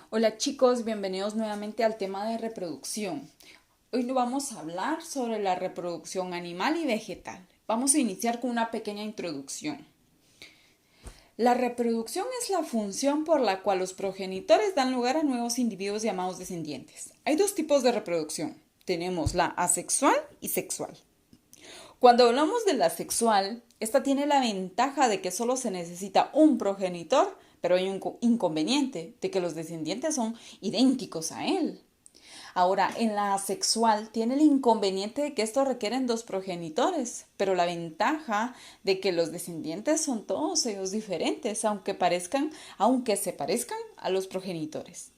Hola chicos, bienvenidos nuevamente al tema de reproducción. Hoy vamos a hablar sobre la reproducción animal y vegetal. Vamos a iniciar con una pequeña introducción. La reproducción es la función por la cual los progenitores dan lugar a nuevos individuos llamados descendientes. Hay dos tipos de reproducción. Tenemos la asexual y sexual. Cuando hablamos de la sexual, esta tiene la ventaja de que solo se necesita un progenitor, pero hay un inconveniente de que los descendientes son idénticos a él. Ahora, en la asexual tiene el inconveniente de que estos requieren dos progenitores, pero la ventaja de que los descendientes son todos ellos diferentes, aunque se parezcan a los progenitores.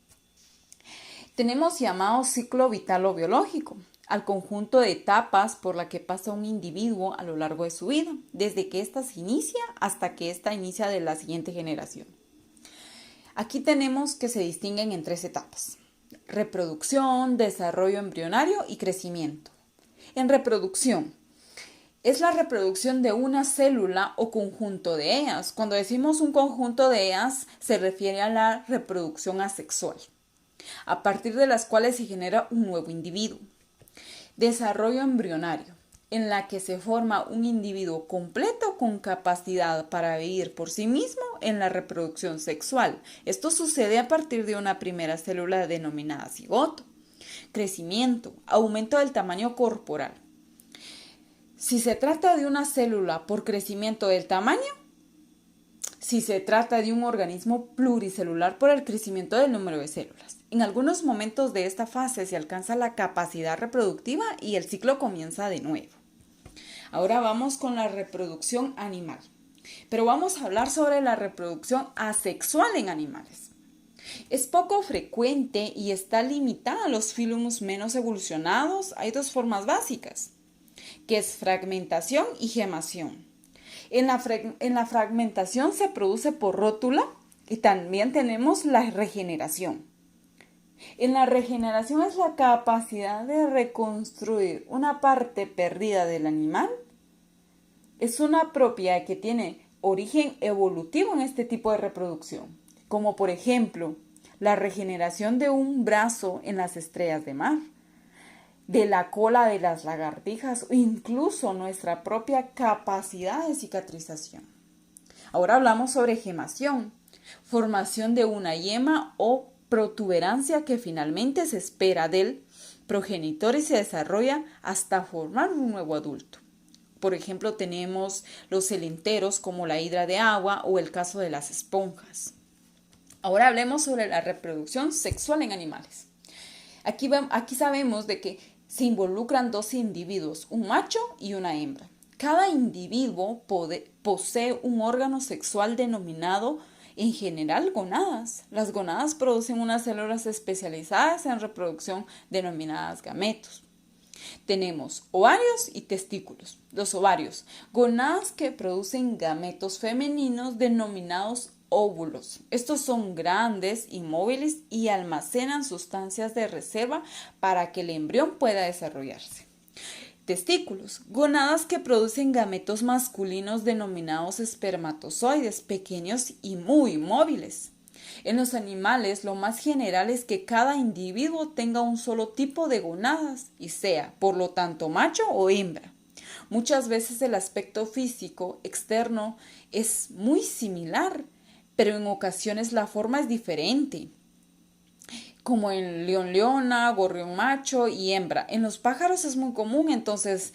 Tenemos llamado ciclo vital o biológico al conjunto de etapas por la que pasa un individuo a lo largo de su vida, desde que ésta se inicia hasta que ésta inicia de la siguiente generación. Aquí tenemos que se distinguen en tres etapas: reproducción, desarrollo embrionario y crecimiento. En reproducción, es la reproducción de una célula o conjunto de ellas. Cuando decimos un conjunto de ellas, se refiere a la reproducción asexual, a partir de las cuales se genera un nuevo individuo. Desarrollo embrionario, en la que se forma un individuo completo con capacidad para vivir por sí mismo en la reproducción sexual. Esto sucede a partir de una primera célula denominada cigoto. Crecimiento, aumento del tamaño corporal. Si se trata de una célula por crecimiento del tamaño, si se trata de un organismo pluricelular por el crecimiento del número de células. En algunos momentos de esta fase se alcanza la capacidad reproductiva y el ciclo comienza de nuevo. Ahora vamos con la reproducción animal, pero vamos a hablar sobre la reproducción asexual en animales. Es poco frecuente y está limitada a los fílums menos evolucionados. Hay dos formas básicas, que es fragmentación y gemación. En la fragmentación se produce por rótula y también tenemos la regeneración. En la regeneración es la capacidad de reconstruir una parte perdida del animal. Es una propiedad que tiene origen evolutivo en este tipo de reproducción, como por ejemplo la regeneración de un brazo en las estrellas de mar, de la cola de las lagartijas o incluso nuestra propia capacidad de cicatrización. Ahora hablamos sobre gemación, formación de una yema o protuberancia que finalmente se espera del progenitor y se desarrolla hasta formar un nuevo adulto. Por ejemplo, tenemos los celenteros como la hidra de agua o el caso de las esponjas. Ahora hablemos sobre la reproducción sexual en animales. Aquí sabemos de que se involucran dos individuos, un macho y una hembra. Cada individuo posee un órgano sexual denominado en general gonadas. Las gonadas producen unas células especializadas en reproducción denominadas gametos. Tenemos ovarios y testículos. Los ovarios, gonadas que producen gametos femeninos denominados óvulos. Estos son grandes, inmóviles y almacenan sustancias de reserva para que el embrión pueda desarrollarse. Testículos, gonadas que producen gametos masculinos denominados espermatozoides, pequeños y muy móviles. En los animales, lo más general es que cada individuo tenga un solo tipo de gonadas y sea, por lo tanto, macho o hembra. Muchas veces el aspecto físico externo es muy similar, pero en ocasiones la forma es diferente, como en león-leona, gorrión macho y hembra. En los pájaros es muy común, entonces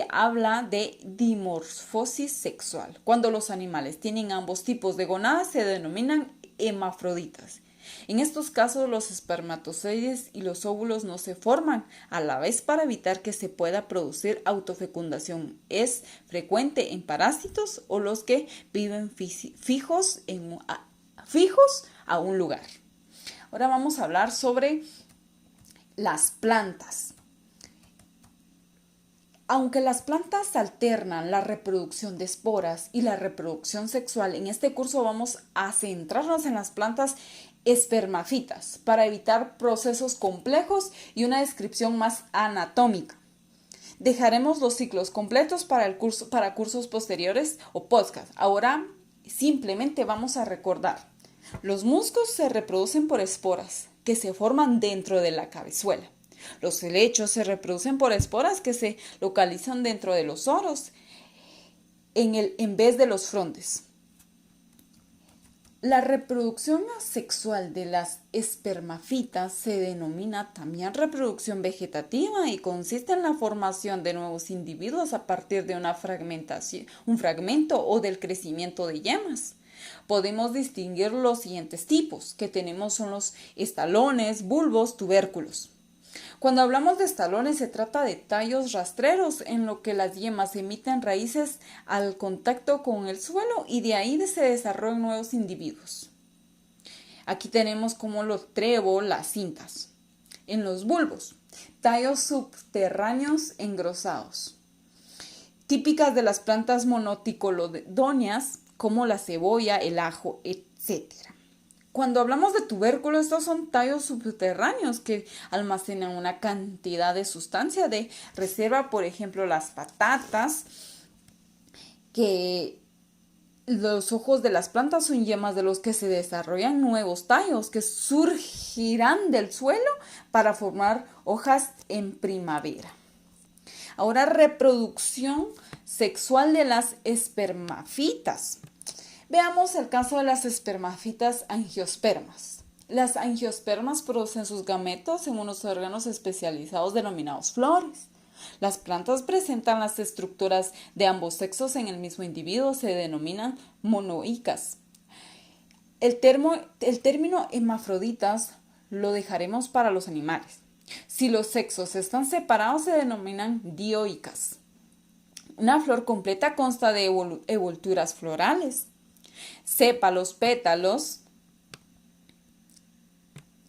habla de dimorfosis sexual. Cuando los animales tienen ambos tipos de gonadas se denominan hermafroditas. En estos casos los espermatozoides y los óvulos no se forman a la vez para evitar que se pueda producir autofecundación. Es frecuente en parásitos o los que viven fijos a un lugar. Ahora vamos a hablar sobre las plantas. Aunque las plantas alternan la reproducción de esporas y la reproducción sexual, en este curso vamos a centrarnos en las plantas espermafitas para evitar procesos complejos y una descripción más anatómica. Dejaremos los ciclos completos para cursos posteriores o podcast. Ahora simplemente vamos a recordar. Los musgos se reproducen por esporas que se forman dentro de la cabezuela. Los helechos se reproducen por esporas que se localizan dentro de los oros en vez de los frondes. La reproducción asexual de las espermafitas se denomina también reproducción vegetativa y consiste en la formación de nuevos individuos a partir de una fragmentación, un fragmento o del crecimiento de yemas. Podemos distinguir los siguientes tipos que tenemos son los estolones, bulbos, tubérculos. Cuando hablamos de estolones se trata de tallos rastreros en lo que las yemas emiten raíces al contacto con el suelo y de ahí se desarrollan nuevos individuos. Aquí tenemos como los trébol, las cintas. En los bulbos, tallos subterráneos engrosados, típicas de las plantas monoticoledóneas como la cebolla, el ajo, etc. Cuando hablamos de tubérculos, estos son tallos subterráneos que almacenan una cantidad de sustancia de reserva, por ejemplo, las patatas, que los ojos de las plantas son yemas de los que se desarrollan nuevos tallos que surgirán del suelo para formar hojas en primavera. Ahora, reproducción sexual de las espermafitas. Veamos el caso de las espermafitas angiospermas. Las angiospermas producen sus gametos en unos órganos especializados denominados flores. Las plantas presentan las estructuras de ambos sexos en el mismo individuo, se denominan monoicas. El término hermafroditas lo dejaremos para los animales. Si los sexos están separados, se denominan dioicas. Una flor completa consta de envolturas florales, sépalos, pétalos,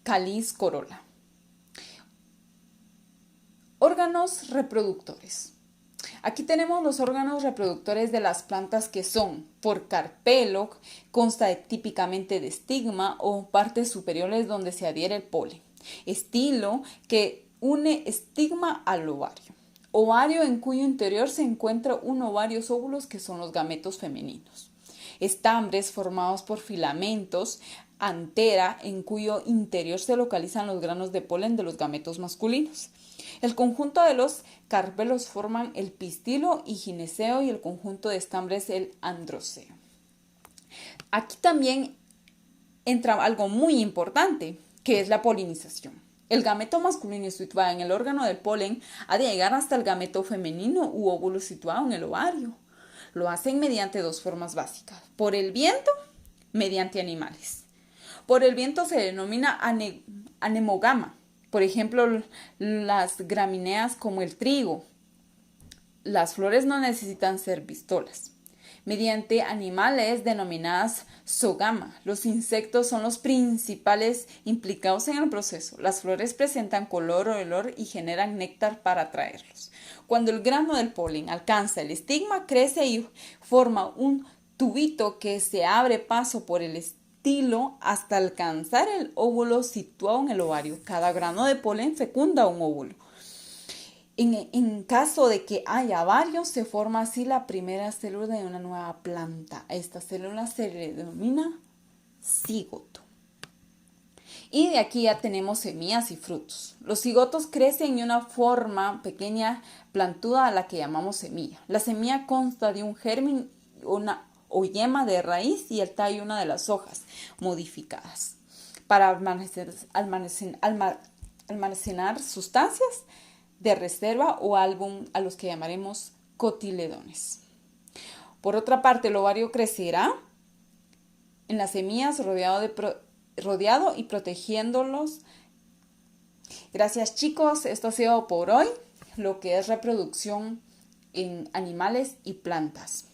cáliz, corola. Órganos reproductores. Aquí tenemos los órganos reproductores de las plantas que son por carpelo, consta típicamente de estigma o partes superiores donde se adhiere el polen. Estilo, que une estigma al ovario. Ovario, en cuyo interior se encuentra un o varios óvulos que son los gametos femeninos. Estambres formados por filamentos, antera, en cuyo interior se localizan los granos de polen de los gametos masculinos. El conjunto de los carpelos forman el pistilo y gineceo y el conjunto de estambres el androceo. Aquí también entra algo muy importante, que es la polinización. El gameto masculino situado en el órgano del polen ha de llegar hasta el gameto femenino u óvulo situado en el ovario. Lo hacen mediante dos formas básicas. Por el viento, mediante animales. Por el viento se denomina anemogama. Por ejemplo, las gramíneas como el trigo. Las flores no necesitan ser vistolas. Mediante animales denominadas zoogama. Los insectos son los principales implicados en el proceso. Las flores presentan color o olor y generan néctar para atraerlos. Cuando el grano del polen alcanza el estigma, crece y forma un tubito que se abre paso por el estilo hasta alcanzar el óvulo situado en el ovario. Cada grano de polen fecunda un óvulo. En caso de que haya varios, se forma así la primera célula de una nueva planta. Esta célula se denomina cigoto. Y de aquí ya tenemos semillas y frutos. Los cigotos crecen en una forma pequeña plantuda a la que llamamos semilla. La semilla consta de un germen o yema de raíz y el tallo y una de las hojas modificadas para almacenar sustancias de reserva o álbum a los que llamaremos cotiledones. Por otra parte, el ovario crecerá en las semillas rodeado y protegiéndolos. Gracias, chicos, esto ha sido por hoy, lo que es reproducción en animales y plantas.